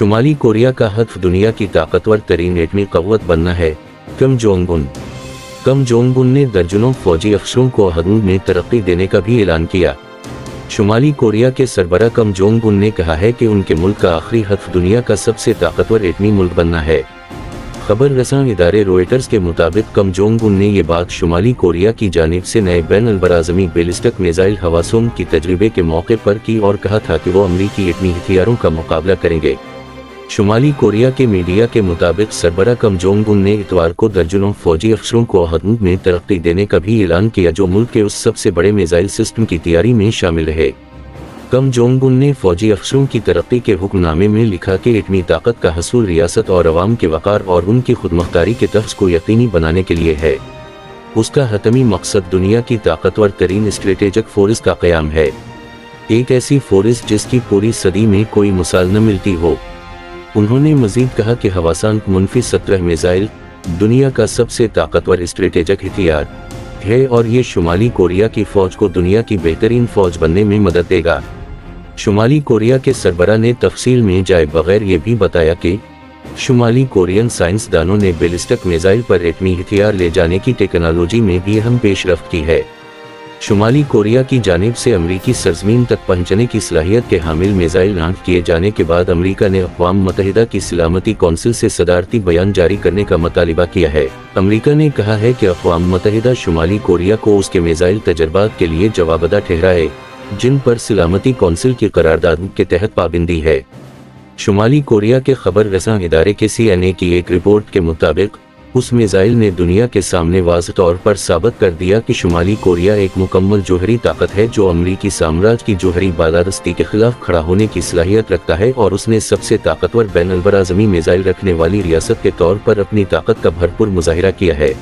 शुमाली Korea का हदफ दुनिया की ताकतवर तरीन एटमी क़व्वत बनना है। किम जोंग उन ने दर्जनों फौजी अफसरों को हदूद में तरक्की देने का भी ऐलान किया। शुमाली कोरिया के सरबराह किम जोंग उन ने कहा है कि उनके मुल्क का आखिरी हदफ दुनिया का सबसे ताकतवर एटमी मुल्क बनना है। खबर रसां इदारे रॉयटर्स के मुताबिक किम जोंग उन ने ये बात शुमाली कोरिया की जानिब से नए बैन-अल-बराज़मी बैलिस्टिक मिसाइल हवासोम की तजर्बे के मौके पर की और कहा था कि वो अमरीकी एटमी हथियारों का मुकाबला करेंगे। शुमाली कोरिया के मीडिया के मुताबिक सरबराह किम जोंग उन ने इतवार को दर्जनों फौजी अफसरों को हदूद में तरक्की देने का भी ऐलान किया जो मुल्क के उस सबसे बड़े मिसाइल सिस्टम की तैयारी में शामिल रहे। किम जोंग उन ने फौजी अफसरों की तरक्की के हुक्मनामे में लिखा कि एटमी ताकत का हसूल रियासत और अवाम के वक़ार और उनकी खुदमुख्तारी के तहफ़्फ़ुज़ को यकीनी बनाने के लिए है। उसका हतमी मकसद दुनिया की ताकतवर तरीन स्ट्रेटेजिक फोर्स का क़याम है, एक ऐसी फोर्स जिसकी पूरी सदी में कोई मिसाल न मिलती हो। उन्होंने मजीद कहा कि हवासान मुनफी 17 मिसाइल दुनिया का सबसे ताकतवर स्ट्रेटेजिक हथियार है और ये शुमाली कोरिया की फ़ौज को दुनिया की बेहतरीन फ़ौज बनने में मदद देगा। शुमाली कोरिया के सरबराह ने तफसील में जाए बगैर ये भी बताया कि शुमाली कोरियन साइंसदानों ने बैलिस्टिक मिसाइल पर एटमी हथियार ले जाने की टेक्नोलॉजी में भी अहम पेशरफ्त की है। शुमाली कोरिया की जानिब से अमरीकी सरजमीन तक पहुंचने की सलाहियत के हामिल मिसाइल लॉन्च किए जाने के बाद अमरीका ने अक़वाम मुत्तहिदा की सलामती कौंसिल से सदारती बयान जारी करने का मुतालिबा किया है। अमरीका ने कहा है कि अक़वाम मुत्तहिदा शुमाली कोरिया को उसके मिसाइल तजर्बात के लिए जवाबदा ठहराए जिन पर सलामती कौंसिल की करारदाद के तहत पाबंदी है। शुमाली कोरिया के खबर रसां इदारे के CNN की एक रिपोर्ट के मुताबिक उस मिसाइल ने दुनिया के सामने वाज़ेह तौर पर साबित कर दिया कि शुमाली कोरिया एक मुकम्मल जोहरी ताकत है जो अमरीकी साम्राज्य की जोहरी बालादस्ती के खिलाफ खड़ा होने की सलाहियत रखता है और उसने सबसे ताकतवर बैन-अल-बराज़मी मिसाइल रखने वाली रियासत के तौर पर अपनी ताकत का भरपूर मुजाहिरा किया है।